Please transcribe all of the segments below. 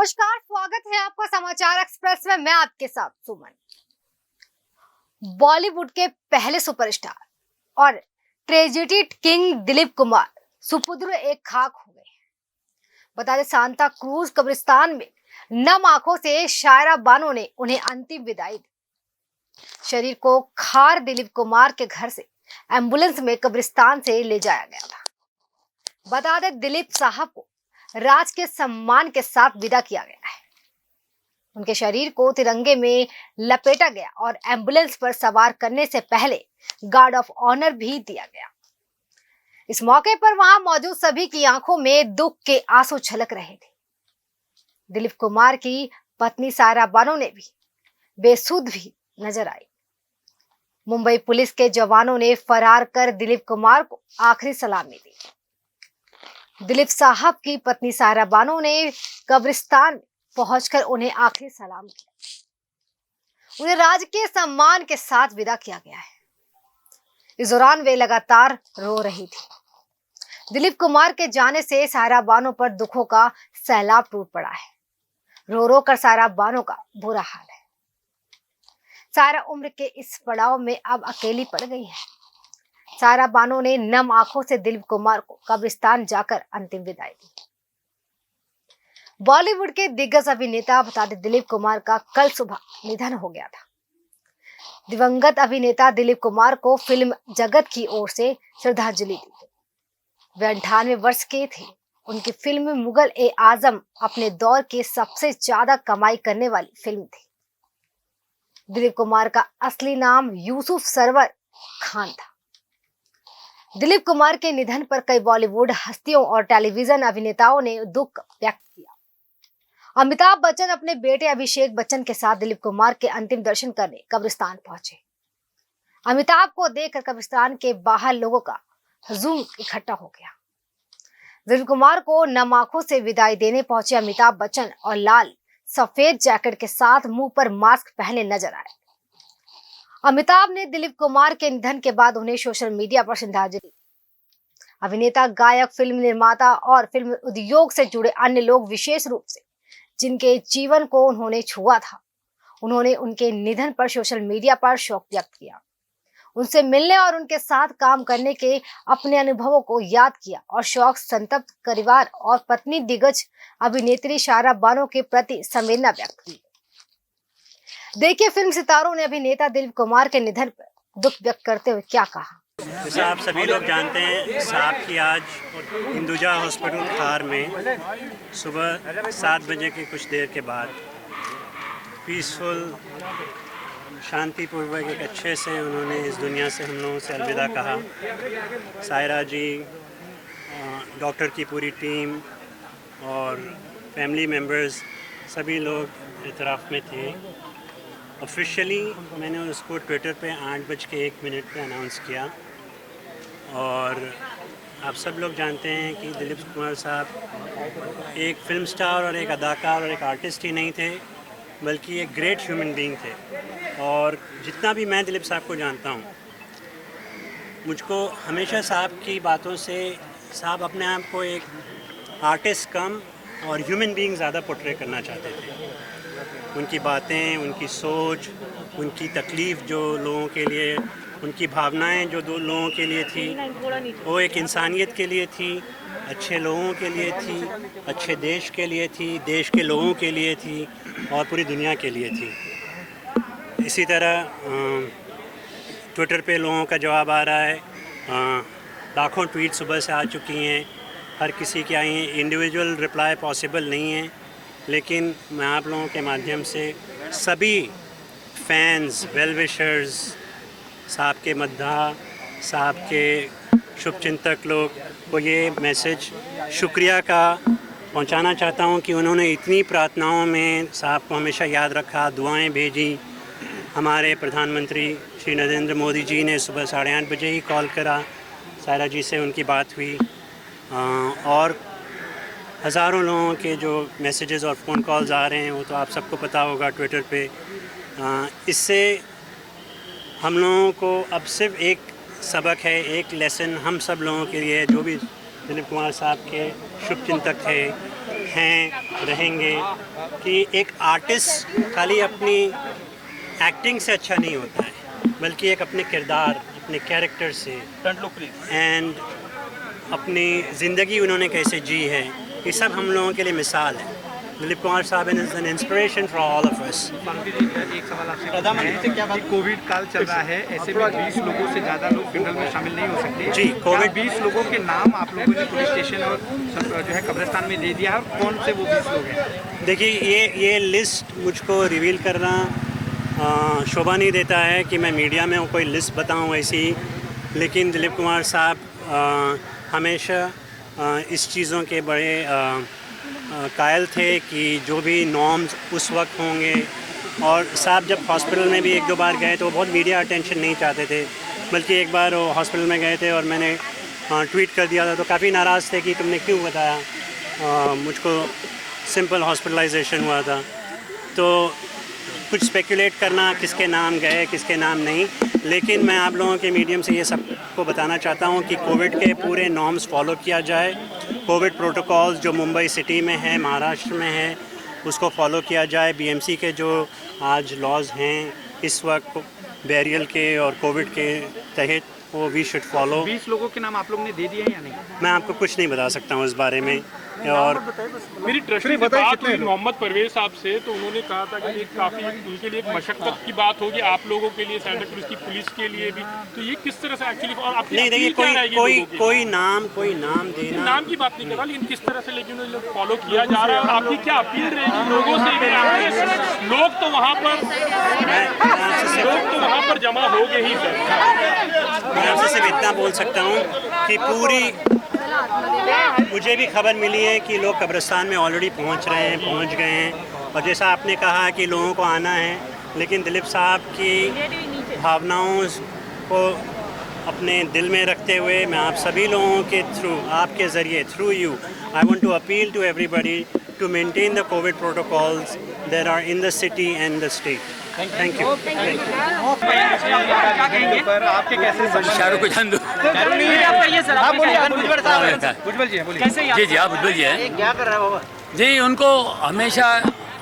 नमस्कार, स्वागत है आपका समाचार एक्सप्रेस में। मैं आपके साथ सुमन। बॉलीवुड के पहले सुपरस्टार और ट्रेजेडी किंग दिलीप कुमार सुपुत्र एक खाक हो गए। बता दें, सांता क्रूज कब्रिस्तान में नम आंखों से शायरा बानो ने उन्हें अंतिम विदाई दी। शरीर को खार दिलीप कुमार के घर से एम्बुलेंस में कब्रिस्तान से ले जाया गया था। बता दें, दिलीप साहब को राज के सम्मान के साथ विदा किया गया है। उनके शरीर को तिरंगे में लपेटा गया और एम्बुलेंस पर सवार करने से पहले गार्ड ऑफ ऑनर भी दिया गया। इस मौके पर वहां मौजूद सभी की आंखों में दुख के आंसू छलक रहे थे। दिलीप कुमार की पत्नी सायरा बानो ने भी बेसुध भी नजर आई। मुंबई पुलिस के जवानों ने फरार कर दिलीप कुमार को आखिरी सलामी दी। दिलीप साहब की पत्नी सायरा बानो ने कब्रिस्तान पहुंचकर उन्हें आखिरी सलाम किया। उन्हें राजकीय सम्मान के साथ विदा किया गया है। इस दौरान वे लगातार रो रही थी। दिलीप कुमार के जाने से सायरा बानो पर दुखों का सैलाब टूट पड़ा है। रो रो कर सायरा बानो का बुरा हाल है। सायरा उम्र के इस पड़ाव में अब अकेली पड़ गई है। सायरा बानो ने नम आंखों से दिलीप कुमार को कब्रिस्तान जाकर अंतिम विदाई दी। बॉलीवुड के दिग्गज अभिनेता बता दें, दिलीप कुमार का कल सुबह निधन हो गया था। दिवंगत अभिनेता दिलीप कुमार को फिल्म जगत की ओर से श्रद्धांजलि दी गई। वे 98 वर्ष के थे। उनकी फिल्म मुगल ए आजम अपने दौर की सबसे ज्यादा कमाई करने वाली फिल्म थी। दिलीप कुमार का असली नाम यूसुफ सरवर खान था। दिलीप कुमार के निधन पर कई बॉलीवुड हस्तियों और टेलीविजन अभिनेताओं ने दुख व्यक्त किया। अमिताभ बच्चन अपने बेटे अभिषेक बच्चन के साथ दिलीप कुमार के अंतिम दर्शन करने कब्रिस्तान पहुंचे। अमिताभ को देखकर कब्रिस्तान के बाहर लोगों का हुजूम इकट्ठा हो गया। दिलीप कुमार को नम आंखों से विदाई देने पहुंचे अमिताभ बच्चन और लाल सफेद जैकेट के साथ मुंह पर मास्क पहने नजर आए। अमिताभ ने दिलीप कुमार के निधन के बाद उन्हें सोशल मीडिया पर श्रद्धांजलि दी। अभिनेता, गायक, फिल्म निर्माता और फिल्म उद्योग से जुड़े अन्य लोग, विशेष रूप से जिनके जीवन को उन्होंने छुआ था, उन्होंने उनके निधन पर सोशल मीडिया पर शोक व्यक्त किया। उनसे मिलने और उनके साथ काम करने के अपने अनुभवों को याद किया और शोक संतप्त परिवार और पत्नी दिग्गज अभिनेत्री सायरा बानो के प्रति संवेदना व्यक्त की। देखिए, फिल्म सितारों ने अभिनेता दिलीप कुमार के निधन पर दुख व्यक्त करते हुए क्या कहा। जैसे आप सभी लोग जानते हैं, साहब की आज हिंदुजा हॉस्पिटल खार में सुबह 7 बजे के कुछ देर के बाद पीसफुल, शांतिपूर्वक, एक अच्छे से उन्होंने इस दुनिया से हम लोगों से अलविदा कहा। सायरा जी, डॉक्टर की पूरी टीम और फैमिली मेम्बर्स सभी लोग इतराफ़ में थे। ऑफिशियली मैंने उसको ट्विटर पे 8:01 पे अनाउंस किया। और आप सब लोग जानते हैं कि दिलीप कुमार साहब एक फिल्म स्टार और एक अदाकार और एक आर्टिस्ट ही नहीं थे, बल्कि एक ग्रेट ह्यूमन बीइंग थे। और जितना भी मैं दिलीप साहब को जानता हूँ, मुझको हमेशा साहब की बातों से साहब अपने आप को एक आर्टिस्ट कम और ह्यूमन बीइंग ज़्यादा पोर्ट्रे करना चाहते थे। उनकी बातें, उनकी सोच, उनकी तकलीफ़ जो लोगों के लिए, उनकी भावनाएं जो दो लोगों के लिए थी, वो एक इंसानियत के लिए थी, अच्छे लोगों के लिए थी, अच्छे देश के लिए थी, देश के लोगों के लिए थी और पूरी दुनिया के लिए थी। इसी तरह ट्विटर पे लोगों का जवाब आ रहा है। लाखों ट्वीट सुबह से आ चुकी हैं, हर किसी की आई हैं। इंडिविजुअल रिप्लाई पॉसिबल नहीं है, लेकिन मैं आप लोगों के माध्यम से सभी फैंस, वेल विशर्स, साहब के मद्दाह, साहब के शुभचिंतक लोग को ये मैसेज शुक्रिया का पहुंचाना चाहता हूं कि उन्होंने इतनी प्रार्थनाओं में साहब को हमेशा याद रखा, दुआएं भेजी। हमारे प्रधानमंत्री श्री नरेंद्र मोदी जी ने सुबह 8:30 बजे ही कॉल करा, सायरा जी से उनकी बात हुई। और हज़ारों लोगों के जो मैसेजेस और फ़ोन कॉल्स आ रहे हैं, वो तो आप सबको पता होगा ट्विटर पे। इससे हम लोगों को अब सिर्फ एक सबक है, एक लेसन हम सब लोगों के लिए, जो भी दिलीप कुमार साहब के शुभचिंतक थे, हैं रहेंगे कि एक आर्टिस्ट खाली अपनी एक्टिंग से अच्छा नहीं होता है, बल्कि एक अपने किरदार, अपने कैरेक्टर से एंड अपनी ज़िंदगी उन्होंने कैसे जी है, ये सब हम लोगों के लिए मिसाल है। दिलीप कुमार साहब is an inspiration for all of us. एक सवाल आपसे प्रधानमंत्री से क्या बात, कोविड काल चल रहा है, ऐसे में 20 लोगों से ज़्यादा लोग फ्यूनरल में शामिल नहीं हो सकते जी, कोविड 20 लोगों के नाम आप लोगों ने पुलिस स्टेशन और जो है कब्रिस्तान में दे दिया है, और कौन से वो 20 लोग हैं? देखिए, ये लिस्ट मुझको रिवील करना शोभा नहीं देता है कि मैं मीडिया में कोई लिस्ट बताऊं ऐसी, लेकिन दिलीप कुमार साहब हमेशा इस चीज़ों के बड़े कायल थे कि जो भी नॉर्म्स उस वक्त होंगे, और साहब जब हॉस्पिटल में भी 1-2 बार गए तो वो बहुत मीडिया अटेंशन नहीं चाहते थे, बल्कि एक बार वो हॉस्पिटल में गए थे और मैंने ट्वीट कर दिया था तो काफ़ी नाराज़ थे कि तुमने क्यों बताया, मुझको सिंपल हॉस्पिटलाइजेशन हुआ था। तो कुछ स्पेकुलेट करना किसके नाम गए किसके नाम नहीं, लेकिन मैं आप लोगों के मीडियम से ये सबको बताना चाहता हूँ कि कोविड के पूरे नॉर्म्स फॉलो किया जाए। कोविड प्रोटोकॉल्स जो मुंबई सिटी में है, महाराष्ट्र में है, उसको फॉलो किया जाए। बीएमसी के जो आज लॉज हैं इस वक्त बैरियल के और कोविड के तहत, वो वी शुड फॉलो। 20 लोगों के नाम आप लोग ने दे दिए हैं या नहीं? मैं आपको कुछ नहीं बता सकता हूँ इस बारे में। और मेरी ट्रस्टी से बात हुई मोहम्मद परवेज साहब से, तो उन्होंने कहा था कि काफ़ी उनके लिए एक मशक्कत की बात होगी आप लोगों के लिए, सैंटा क्रूज की पुलिस के लिए भी। तो ये किस तरह से एक्चुअली, और आपकी नहीं देखिए, कोई नाम देना, नाम की बात नहीं कर रहा, लेकिन किस तरह से लेकिन फॉलो किया जा रहा है, और आपकी क्या अपील रहेगी लोगों से? लोग तो वहाँ पर जमा हो गए ही सर। मैं आपसे सिर्फ इतना बोल सकता हूँ कि मुझे भी खबर मिली है कि लोग कब्रिस्तान में ऑलरेडी पहुंच गए हैं, और जैसा आपने कहा कि लोगों को आना है, लेकिन दिलीप साहब की भावनाओं को अपने दिल में रखते हुए मैं आप सभी लोगों के थ्रू, आपके ज़रिए, through you, I want to appeal to everybody to maintain the covid protocols that are in the city and the state. Thank you. आपके कैसे शाहरुख को जान दो। जी जी, आप भुजबल जी हैं। क्या कर रहा है बाबा? जी, उनको हमेशा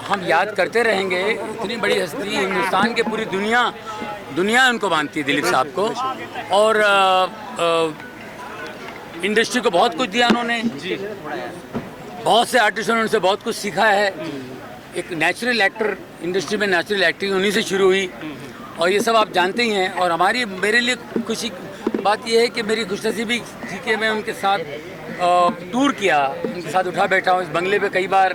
हम याद करते रहेंगे। इतनी बड़ी हस्ती, हिंदुस्तान के पूरी दुनिया उनको मानती है, दिलीप साहब को। और इंडस्ट्री को बहुत कुछ दिया उन्होंने। बहुत से आर्टिस्टों ने उनसे बहुत कुछ सीखा है। एक नेचुरल एक्टर, इंडस्ट्री में नेचुरल एक्टिंग उन्हीं से शुरू हुई, और ये सब आप जानते ही हैं। और मेरे लिए खुशी बात यह है कि मेरी खुशनसीबी थी कि मैं उनके साथ टूर किया, उनके साथ उठा बैठा हूँ। इस बंगले पे कई बार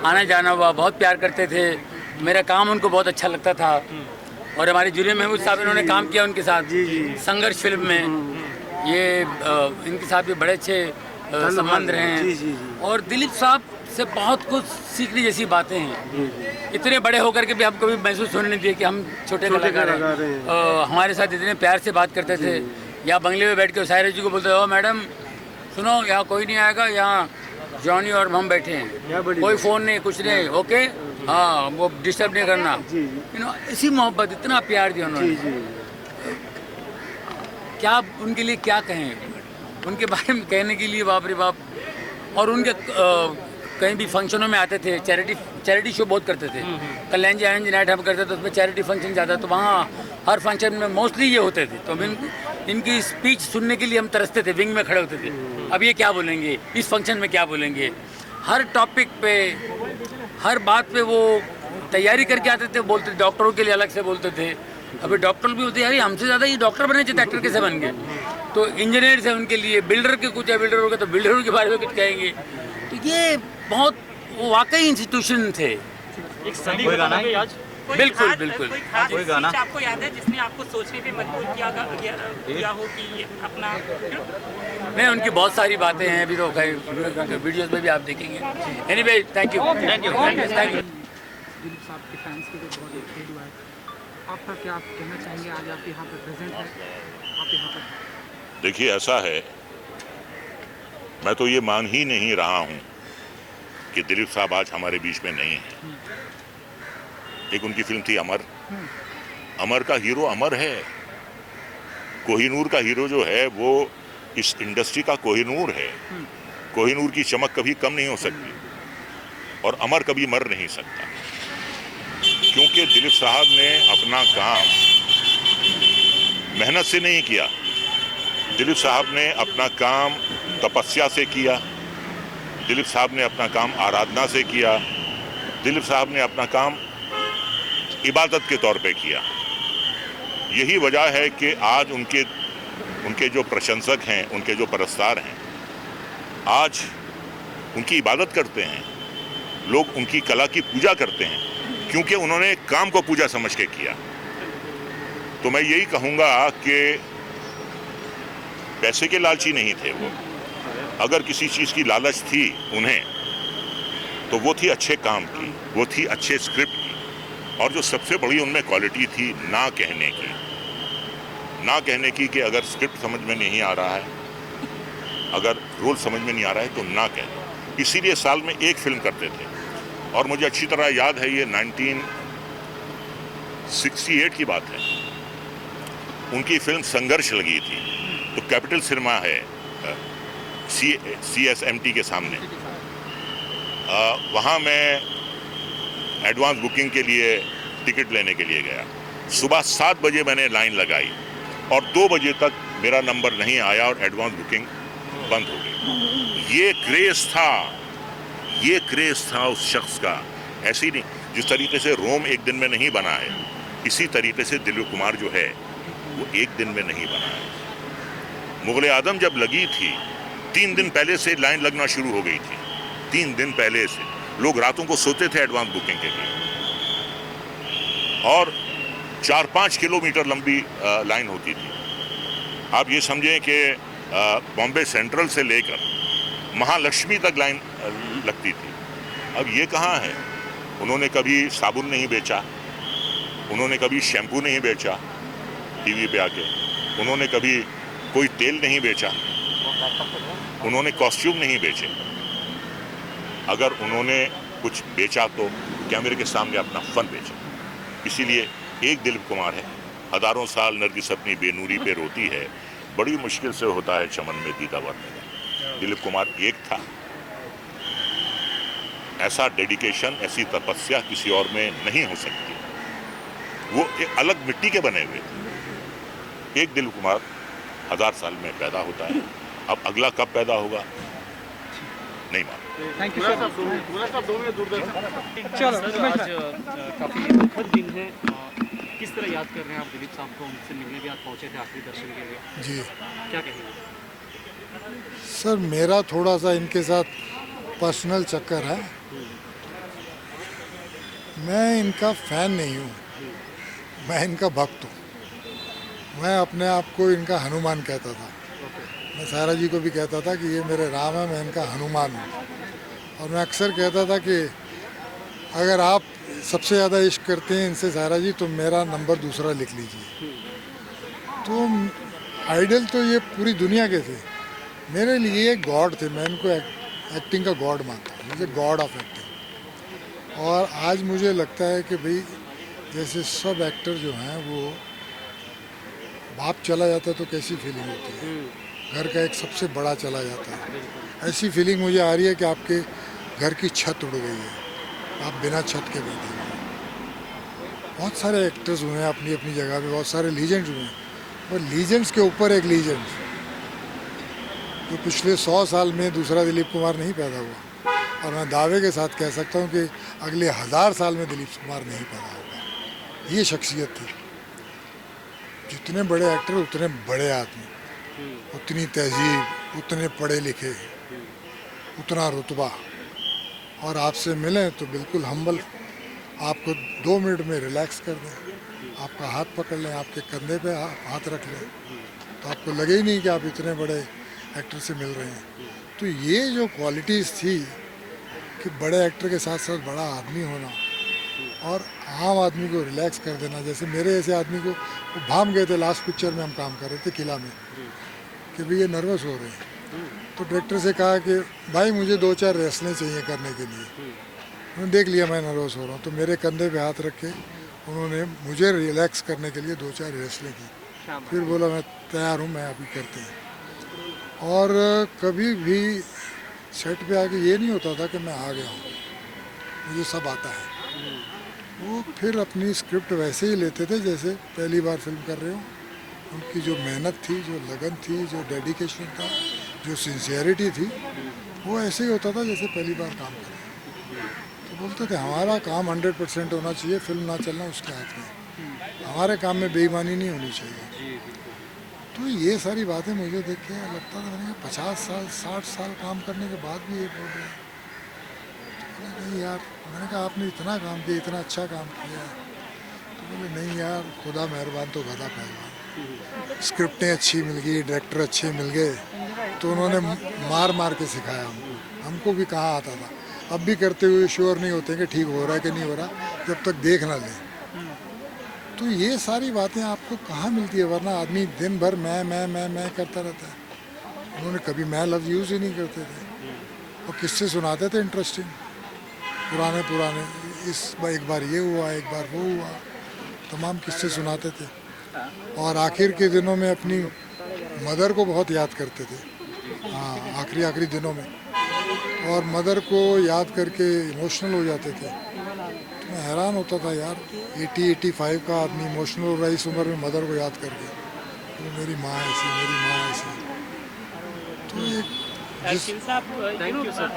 आना जाना हुआ, बहुत प्यार करते थे। मेरा काम उनको बहुत अच्छा लगता था। और हमारे जुर्म महमूद साहब, इन्होंने काम किया उनके साथ संघर्ष फिल्म में। ये इनके साथ भी बड़े अच्छे संबंध रहे हैं। और दिलीप साहब से बहुत कुछ सीखने जैसी बातें हैं। इतने बड़े होकर के भी हम कभी महसूस होने नहीं दिए कि हम छोटे कलाकार हैं। हमारे साथ इतने प्यार से बात करते थे। या बंगले में बैठ के सायरा जी को बोलते, ओ मैडम सुनो, यहाँ कोई नहीं आएगा, यहाँ जॉनी और हम बैठे हैं, कोई फ़ोन नहीं, कुछ नहीं, ओके, हाँ, वो डिस्टर्ब नहीं करना। इसी मोहब्बत, इतना प्यार दिया उन्होंने। क्या उनके लिए क्या कहें, उनके बारे में कहने के लिए बाप रे बाप। और उनके कहीं भी फंक्शनों में आते थे, चैरिटी शो बहुत करते थे। कल्याण जी आनंद नाइट हम करते थे, उसमें चैरिटी फंक्शन ज़्यादा, तो वहाँ हर फंक्शन में मोस्टली ये होते थे। तो इनकी स्पीच सुनने के लिए हम तरसते थे, विंग में खड़े होते थे। अब ये क्या बोलेंगे, इस फंक्शन में क्या बोलेंगे। हर टॉपिक पे, हर बात पे वो तैयारी करके आते थे, बोलते। डॉक्टरों के लिए अलग से बोलते थे। अभी डॉक्टर भी होते, यार हमसे ज़्यादा ये डॉक्टर बने थे, एक्टर कैसे बन गए। तो इंजीनियर है उनके लिए, बिल्डर के कुछ है, बिल्डर हो गए तो बिल्डरों के बारे में कुछ कहेंगे। तो ये बहुत वाकई इंस्टीट्यूशन थे। एक सदी आज बिल्कुल बिल्कुल। कोई गाना आपको याद है जिसने आपको सोचने पे मजबूर किया हो कि ये अपना? नहीं, उनकी बहुत सारी बातें हैं, अभी तो वीडियोस में भी आप देखेंगे। Anyway, thank you. दिलीप साहब के फैंस के लिए बहुत एक्साइटेड हुआ है, आपका क्या आप कहना चाहेंगे? आज आप यहाँ पर प्रेजेंट हैं, आप यहाँ पर। देखिए, ऐसा है, मैं तो ये मान ही नहीं रहा हूँ कि दिलीप साहब आज हमारे बीच में नहीं है। एक उनकी फिल्म थी अमर। अमर का हीरो अमर है। कोहिनूर का हीरो जो है वो इस इंडस्ट्री का कोहिनूर है। कोहिनूर की चमक कभी कम नहीं हो सकती। और अमर कभी मर नहीं सकता, क्योंकि दिलीप साहब ने अपना काम मेहनत से नहीं किया। दिलीप साहब ने अपना काम तपस्या से किया, दिलीप साहब ने अपना काम आराधना से किया, दिलीप साहब ने अपना काम इबादत के तौर पे किया। यही वजह है कि आज उनके जो प्रशंसक हैं, उनके जो परस्तार हैं, आज उनकी इबादत करते हैं, लोग उनकी कला की पूजा करते हैं, क्योंकि उन्होंने काम को पूजा समझ के किया। तो मैं यही कहूँगा कि पैसे के लालची नहीं थे वो। अगर किसी चीज़ की लालच थी उन्हें, तो वो थी अच्छे काम की, वो थी अच्छे स्क्रिप्ट की, और जो सबसे बड़ी उनमें क्वालिटी थी ना कहने की। ना कहने की कि अगर स्क्रिप्ट समझ में नहीं आ रहा है, अगर रोल समझ में नहीं आ रहा है तो ना कह दो। इसीलिए साल में एक फिल्म करते थे। और मुझे अच्छी तरह याद है, ये 1968 की बात है, उनकी फिल्म संघर्ष लगी थी। तो कैपिटल सिनेमा है CSMT के सामने, वहाँ मैं एडवांस बुकिंग के लिए टिकट लेने के लिए गया। सुबह 7 बजे मैंने लाइन लगाई और 2 बजे तक मेरा नंबर नहीं आया और एडवांस बुकिंग बंद हो गई। ये क्रेज था उस शख्स का। ऐसे ही नहीं, जिस तरीके से रोम एक दिन में नहीं बना है, इसी तरीके से दिलीप कुमार जो है वो एक दिन में नहीं बना है। मुगल आदम जब लगी थी, 3 दिन पहले से लाइन लगना शुरू हो गई थी। 3 दिन पहले से लोग रातों को सोते थे एडवांस बुकिंग के लिए, और 4-5 किलोमीटर लंबी लाइन होती थी। आप ये समझें कि बॉम्बे सेंट्रल से लेकर महालक्ष्मी तक लाइन लगती थी। अब ये कहाँ है? उन्होंने कभी साबुन नहीं बेचा, उन्होंने कभी शैम्पू नहीं बेचा टीवी पे आके, उन्होंने कभी कोई तेल नहीं बेचा, उन्होंने कॉस्ट्यूम नहीं बेचे। अगर उन्होंने कुछ बेचा तो कैमरे के सामने अपना फन बेचा। इसीलिए एक दिलीप कुमार है। हजारों साल नरगिस अपनी बेनूरी पे रोती है, बड़ी मुश्किल से होता है चमन में दीदावर में। दिलीप कुमार एक था। ऐसा डेडिकेशन, ऐसी तपस्या किसी और में नहीं हो सकती। वो एक अलग मिट्टी के बने हुए थे। एक दिलीप कुमार 1000 साल में पैदा होता है। अब अगला कब पैदा होगा नहीं मालूम। Thank you sir. चलो काफ़ी दुखद दिन है। किस तरह याद कर रहे हैं आप दिलीप साहब को? उनसे मिलने भी आप पहुंचे थे आखिरी दर्शन के लिए। जी क्या कहेंगे सर, मेरा थोड़ा सा इनके साथ पर्सनल चक्कर है। मैं इनका फ़ैन नहीं हूँ, मैं इनका भक्त हूँ। मैं अपने आप को इनका हनुमान कहता था। मैं सायरा जी को भी कहता था कि ये मेरे राम है, मैं इनका हनुमान हूँ। और मैं अक्सर कहता था कि अगर आप सबसे ज़्यादा इश्क करते हैं इनसे सायरा जी, तो मेरा नंबर दूसरा लिख लीजिए। तो आइडल तो ये पूरी दुनिया के थे, मेरे लिए गॉड थे। मैं इनको एक्टिंग का गॉड मानता हूँ, मुझे गॉड ऑफ एक्टिंग। और आज मुझे लगता है कि भाई जैसे सब एक्टर जो हैं, वो बाप चला जाता है तो कैसी फीलिंग होती है, घर का एक सबसे बड़ा चला जाता है, ऐसी फीलिंग मुझे आ रही है कि आपके घर की छत उड़ गई है, आप बिना छत के बैठे हुए हैं। बहुत सारे एक्टर्स हुए हैं अपनी अपनी जगह पे, बहुत सारे लीजेंड्स हुए हैं, और लीजेंड्स के ऊपर एक लीजेंड जो पिछले 100 साल में दूसरा दिलीप कुमार नहीं पैदा हुआ। और मैं दावे के साथ कह सकता हूँ कि अगले 1000 साल में दिलीप कुमार नहीं पैदा होगा। ये शख्सियत थी। जितने बड़े एक्टर उतने बड़े आदमी, उतनी तहजीब, उतने पढ़े लिखे, उतना रुतबा। और आपसे मिलें तो बिल्कुल हम्बल, आपको 2 मिनट में रिलैक्स कर दें, आपका हाथ पकड़ लें, आपके कंधे पे हाथ रख लें, तो आपको लगे ही नहीं कि आप इतने बड़े एक्टर से मिल रहे हैं। तो ये जो क्वालिटीज़ थी कि बड़े एक्टर के साथ साथ बड़ा आदमी होना और आम आदमी को रिलैक्स कर देना। जैसे मेरे ऐसे आदमी को वो भाम गए थे, लास्ट पिक्चर में हम काम कर रहे थे किला में, कि भाई ये नर्वस हो रहे हैं। तो डायरेक्टर से कहा कि भाई मुझे 2-4 रेसलें चाहिए करने के लिए। उन्होंने देख लिया मैं नर्वस हो रहा हूँ, तो मेरे कंधे पे हाथ रख के उन्होंने मुझे रिलैक्स करने के लिए 2-4 रेसलें की। फिर बोला मैं तैयार हूँ, मैं अभी करते हैं। और कभी भी सेट पे आके ये नहीं होता था कि मैं आ गया हूँ। मुझे सब आता है। वो फिर अपनी स्क्रिप्ट वैसे ही लेते थे जैसे पहली बार फिल्म कर रहे हो। उनकी जो मेहनत थी, जो लगन थी, जो डेडिकेशन था, जो सिंसियरिटी थी, वो ऐसे ही होता था जैसे पहली बार काम कर रहे हैं। तो बोलते थे हमारा काम 100% होना चाहिए, फिल्म ना चलना उसके हाथ में, हमारे काम में बेईमानी नहीं होनी चाहिए। तो ये सारी बातें मुझे देख के लगता था मैंने 50 साल 60 साल काम करने के बाद भी ये बोल रहे हैं। तो नहीं यार, मैंने कहा आपने इतना काम किया, इतना अच्छा काम किया। तो बोले नहीं यार, खुदा मेहरबान तो गधा पहलवान। स्क्रिप्टें अच्छी मिल गई, डायरेक्टर अच्छे मिल गए, तो उन्होंने मार मार के सिखाया हमको भी कहाँ आता था। अब भी करते हुए श्योर नहीं होते कि ठीक हो रहा है कि नहीं हो रहा, जब तक देख ना लें। तो ये सारी बातें आपको कहाँ मिलती है, वरना आदमी दिन भर मैं करता रहता है। उन्होंने कभी मैं लफ्ज़ यूज़ ही नहीं करते थे, और किस्से सुनाते थे इंटरेस्टिंग पुराने। एक बार ये हुआ, एक बार वो हुआ, तमाम किस्से सुनाते थे। और आखिर के दिनों में अपनी मदर को बहुत याद करते थे। हाँ, आखिरी दिनों में, और मदर को याद करके इमोशनल हो जाते थे। तो मैं हैरान होता था यार, 80-85 का आदमी इमोशनल हो रहा है इस उम्र में मदर को याद करके। तो मेरी माँ ऐसी, मेरी माँ ऐसी। तो एक थैंक यू सर।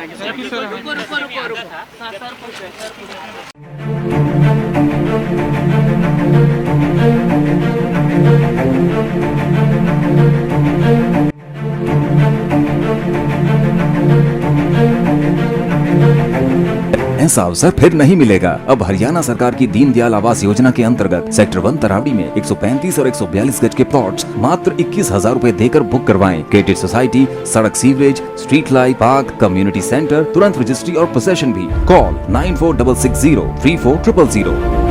ऐसा अवसर फिर नहीं मिलेगा। अब हरियाणा सरकार की दीनदयाल आवास योजना के अंतर्गत सेक्टर 1 तरावड़ी में 135 और 142 गज के प्लॉट्स मात्र 21,000 रुपए देकर बुक करवाएं। क्रेडिट सोसाइटी, सड़क, sewerage, street light, park, community centre, तुरंत रजिस्ट्री और पोसेशन भी। कॉल 9466034000।